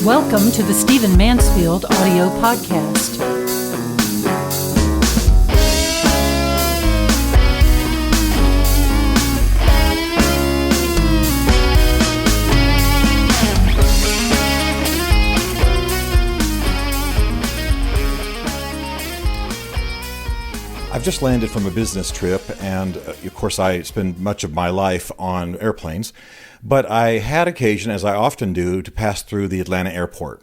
Welcome to the Stephen Mansfield audio podcast. I've just landed from a business trip, and of course I spend much of my life on airplanes, but I had occasion, as I often do, to pass through the Atlanta airport.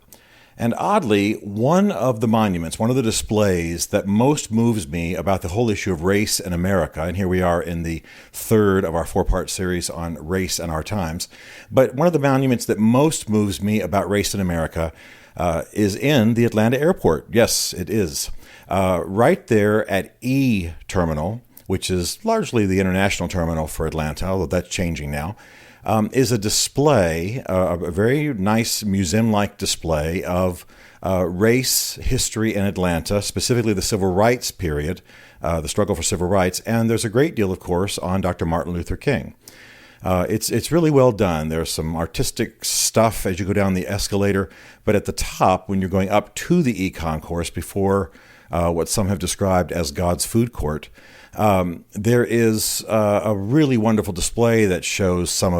And oddly, one of the monuments, one of the displays that most moves me about the whole issue of race in America, and here we are in the third of our four-part series on race and our times, but one of the monuments that most moves me about race in America is in the Atlanta airport. Yes, it is. Right there at E Terminal, which is largely the international terminal for Atlanta, although that's changing now, is a display, a very nice museum-like display of race history in Atlanta, specifically the civil rights period, the struggle for civil rights. And there's a great deal, of course, on Dr. Martin Luther King. It's really well done. There's some artistic stuff as you go down the escalator, but at the top, when you're going up to the E Concourse before what some have described as God's food court, there is a really wonderful display that shows some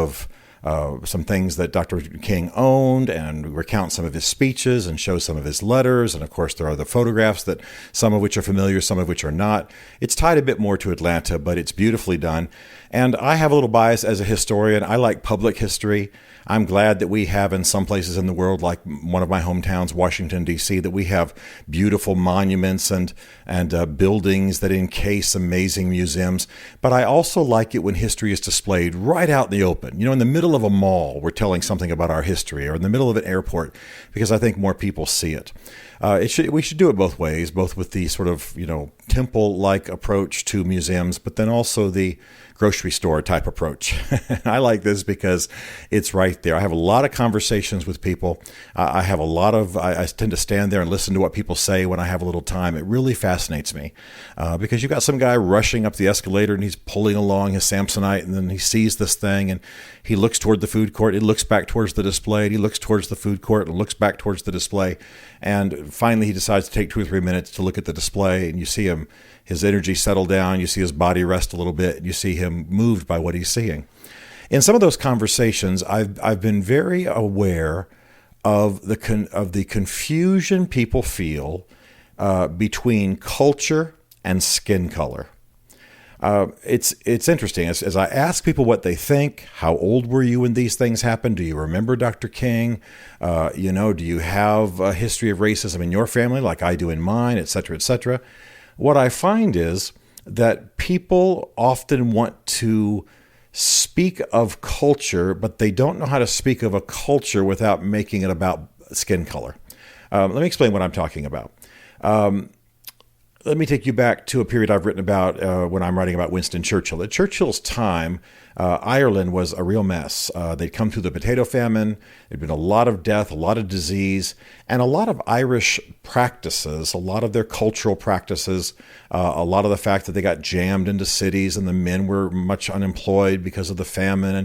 things that Dr. King owned and recounts some of his speeches and shows some of his letters. And of course, there are the photographs that some of which are familiar, some of which are not. It's tied a bit more to Atlanta, but it's beautifully done. And I have a little bias as a historian. I like public history. I'm glad that we have in some places in the world, like one of my hometowns, Washington, D.C., that we have beautiful monuments and buildings that encase amazing museums. But I also like it when history is displayed right out in the open. You know, in the middle of a mall, we're telling something about our history, or in the middle of an airport, because I think more people see it. We should do it both ways, both with the sort of, temple-like approach to museums, but then also the grocery store type approach. I like this because it's right there. I have a lot of conversations with people. I tend to stand there and listen to what people say when I have a little time. It really fascinates me because you've got some guy rushing up the escalator and he's pulling along his Samsonite, and then he sees this thing and he looks toward the food court. He looks back towards the display, and he looks towards the food court and looks back towards the display. And finally, he decides to take 2 or 3 minutes to look at the display, and you see his energy settle down. You see his body rest a little bit, and you see him moved by what he's seeing. In some of those conversations, I've been very aware of the confusion people feel between culture and skin color. It's interesting. As I ask people what they think, how old were you when these things happened? Do you remember Dr. King? Do you have a history of racism in your family like I do in mine, et cetera, et cetera? What I find is that people often want to speak of culture, but they don't know how to speak of a culture without making it about skin color. Let me explain what I'm talking about. Let me take you back to a period I've written about when I'm writing about Winston Churchill. At Churchill's time, Ireland was a real mess. They'd come through the potato famine. There'd been a lot of death, a lot of disease, and a lot of Irish practices, a lot of their cultural practices, a lot of the fact that they got jammed into cities and the men were much unemployed because of the famine,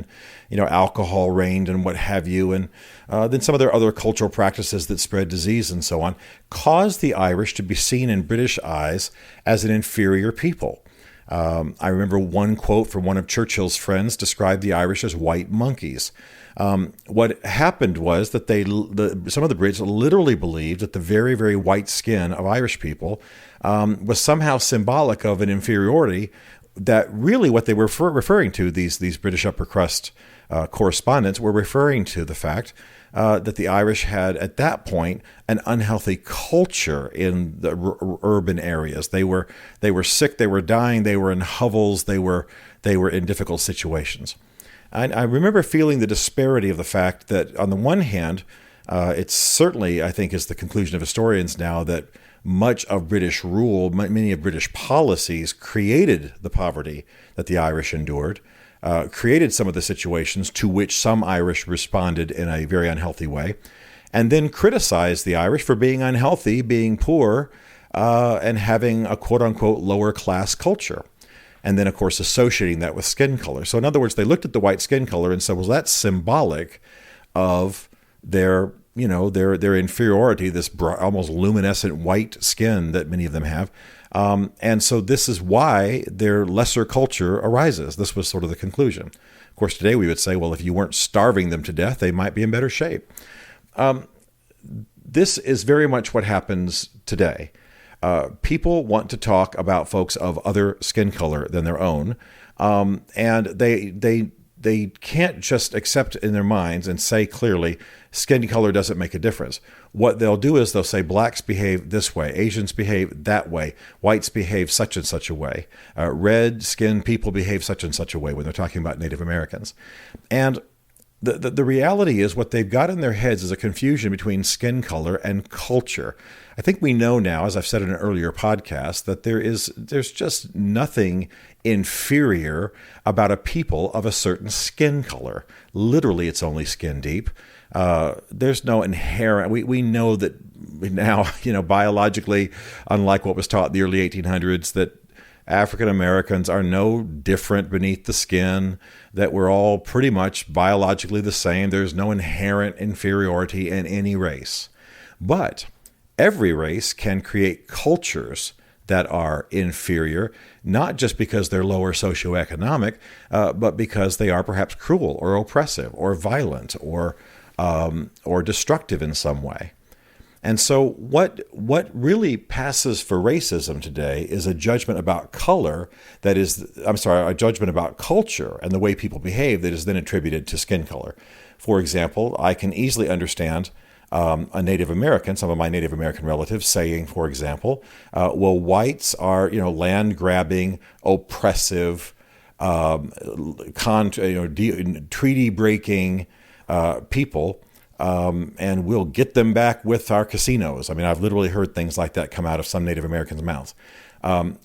and alcohol reigned and what have you, and then some of their other cultural practices that spread disease and so on, caused the Irish to be seen in British eyes as an inferior people. I remember one quote from one of Churchill's friends described the Irish as white monkeys. What happened was that some of the Brits literally believed that the very, very white skin of Irish people was somehow symbolic of an inferiority, that really what they were referring to, these British upper crust correspondents were referring to the fact that the Irish had, at that point, an unhealthy culture in the urban areas. They were sick, they were dying, they were in hovels, they were in difficult situations. And I remember feeling the disparity of the fact that, on the one hand, it's certainly, I think, is the conclusion of historians now, that much of British rule, many of British policies created the poverty that the Irish endured, created some of the situations to which some Irish responded in a very unhealthy way, and then criticized the Irish for being unhealthy, being poor, and having a quote-unquote lower class culture. And then, of course, associating that with skin color. So in other words, they looked at the white skin color and said, well, that's symbolic of their their inferiority, this almost luminescent white skin that many of them have. And so this is why their lesser culture arises. This was sort of the conclusion. Of course, today we would say, well, if you weren't starving them to death, they might be in better shape. This is very much what happens today. People want to talk about folks of other skin color than their own, and they can't just accept in their minds and say clearly, skin color doesn't make a difference. What they'll do is they'll say blacks behave this way, Asians behave that way, whites behave such and such a way, red-skinned people behave such and such a way when they're talking about Native Americans. And the reality is what they've got in their heads is a confusion between skin color and culture. I think we know now, as I've said in an earlier podcast, that there's just nothing inferior about a people of a certain skin color. Literally, it's only skin deep. There's no inherent. We know that now, biologically, unlike what was taught in the early 1800s, that African Americans are no different beneath the skin, that we're all pretty much biologically the same. There's no inherent inferiority in any race. But every race can create cultures that are inferior, not just because they're lower socioeconomic, but because they are perhaps cruel or oppressive or violent or destructive in some way. And so what really passes for racism today is a judgment about color a judgment about culture and the way people behave that is then attributed to skin color. For example, I can easily understand a Native American, some of my Native American relatives saying, for example, well, whites are, land-grabbing, oppressive, treaty-breaking people, and we'll get them back with our casinos. I mean, I've literally heard things like that come out of some Native Americans' mouths.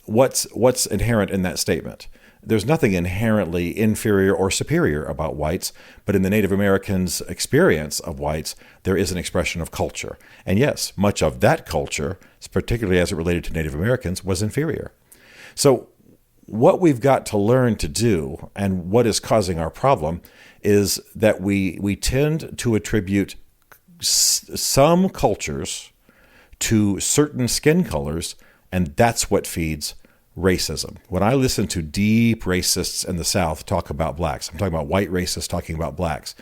What's inherent in that statement? There's nothing inherently inferior or superior about whites, but in the Native Americans' experience of whites, there is an expression of culture. And yes, much of that culture, particularly as it related to Native Americans, was inferior. So what we've got to learn to do, and what is causing our problem, is that we tend to attribute some cultures to certain skin colors, and that's what feeds racism. When I listen to deep racists in the South talk about blacks, I'm talking about white racists talking about blacks,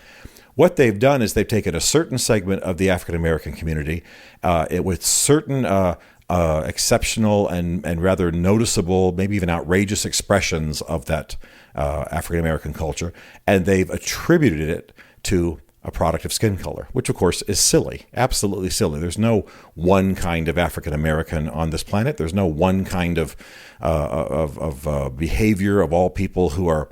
what they've done is they've taken a certain segment of the African American community with certain exceptional and rather noticeable, maybe even outrageous expressions of that African American culture, and they've attributed it to a product of skin color, which of course is silly, absolutely silly. There's no one kind of African American on this planet. There's no one kind of behavior of all people who are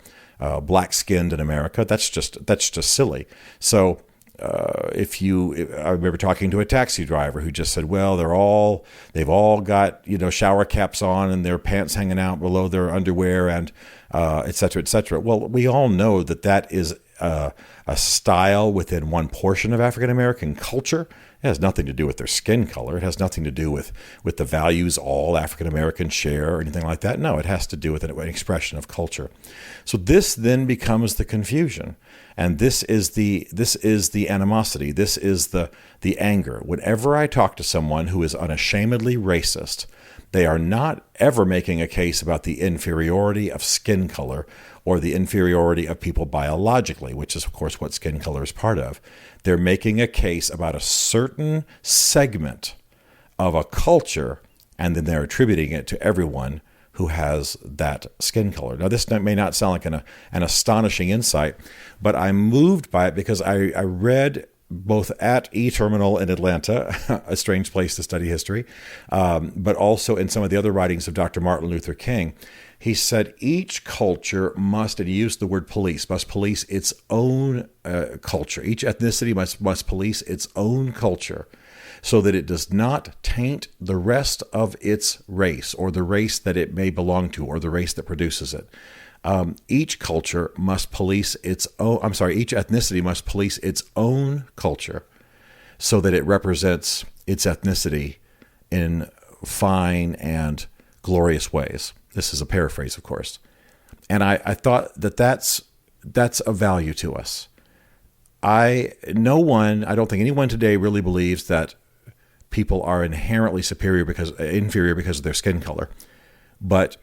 black-skinned in America. That's just silly. So I remember talking to a taxi driver who just said, well, they've all got, shower caps on and their pants hanging out below their underwear and et cetera, et cetera. Well, we all know that is a style within one portion of African American culture. It has nothing to do with their skin color. It has nothing to do with the values all African Americans share or anything like that. No, it has to do with an expression of culture. So this then becomes the confusion. And this is the animosity. This is the anger. Whenever I talk to someone who is unashamedly racist, they are not ever making a case about the inferiority of skin color or the inferiority of people biologically, which is, of course, what skin color is part of. They're making a case about a certain segment of a culture, and then they're attributing it to everyone who has that skin color. Now, this may not sound like an astonishing insight, but I'm moved by it because I read both at E-Terminal in Atlanta, a strange place to study history, but also in some of the other writings of Dr. Martin Luther King. He said each culture must, and he used the word must police its own culture. Each ethnicity must police its own culture so that it does not taint the rest of its race or the race that it may belong to or the race that produces it. Each culture must police its own, each ethnicity must police its own culture so that it represents its ethnicity in fine and glorious ways. This is a paraphrase, of course. And I thought that's of value to us. I don't think anyone today really believes that people are inherently inferior because of their skin color. But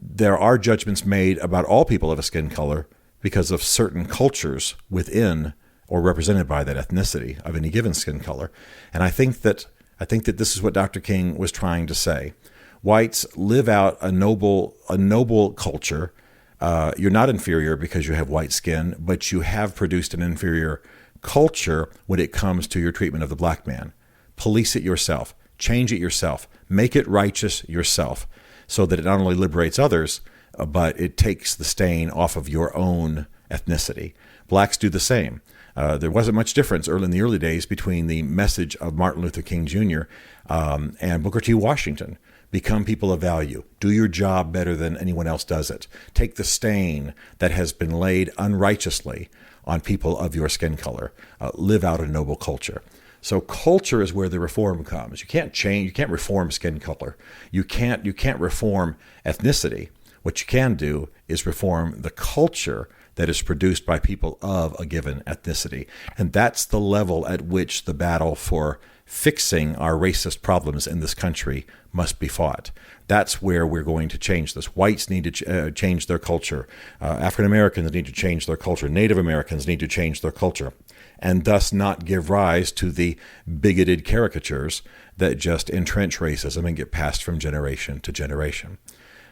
there are judgments made about all people of a skin color because of certain cultures within or represented by that ethnicity of any given skin color. And I think that this is what Dr. King was trying to say. Whites live out a noble culture. You're not inferior because you have white skin, but you have produced an inferior culture when it comes to your treatment of the black man. Police it yourself, change it yourself, make it righteous yourself, so that it not only liberates others, but it takes the stain off of your own ethnicity. Blacks do the same. There wasn't much difference in the early days between the message of Martin Luther King Jr. And Booker T. Washington. Become people of value. Do your job better than anyone else does it. Take the stain that has been laid unrighteously on people of your skin color. Live out a noble culture. So culture is where the reform comes. You can't reform skin color. You can't reform ethnicity. What you can do is reform the culture that is produced by people of a given ethnicity. And that's the level at which the battle for fixing our racist problems in this country must be fought. That's where we're going to change this. Whites need to change their culture. African Americans need to change their culture. Native Americans need to change their culture, and thus not give rise to the bigoted caricatures that just entrench racism and get passed from generation to generation.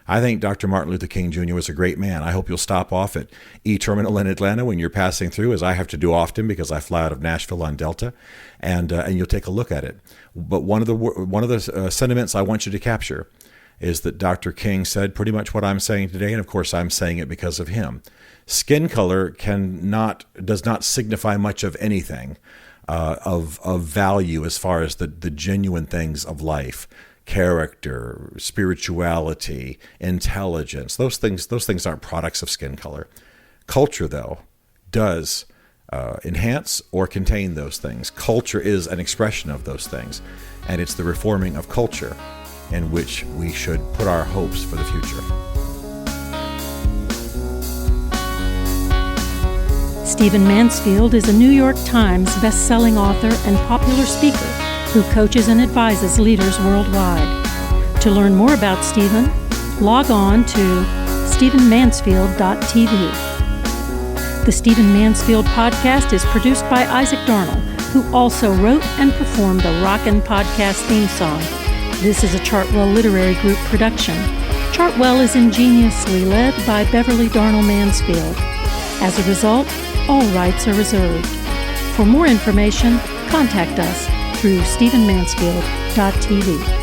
I think Dr. Martin Luther King Jr. was a great man. I hope you'll stop off at E-Terminal in Atlanta when you're passing through, as I have to do often because I fly out of Nashville on Delta, and you'll take a look at it. But one of the sentiments I want you to capture is that Dr. King said pretty much what I'm saying today, and of course I'm saying it because of him. Skin color does not signify much of anything of value as far as the genuine things of life. Character, spirituality, intelligence, those things aren't products of skin color. Culture, though, does enhance or contain those things. Culture is an expression of those things, and it's the reforming of culture in which we should put our hopes for the future. Stephen Mansfield is a New York Times best-selling author and popular speaker who coaches and advises leaders worldwide. To learn more about Stephen, log on to stephenmansfield.tv. The Stephen Mansfield podcast is produced by Isaac Darnell, who also wrote and performed the Rockin' Podcast theme song. This is a Chartwell Literary Group production. Chartwell is ingeniously led by Beverly Darnell Mansfield. As a result, all rights are reserved. For more information, contact us through stephenmansfield.tv.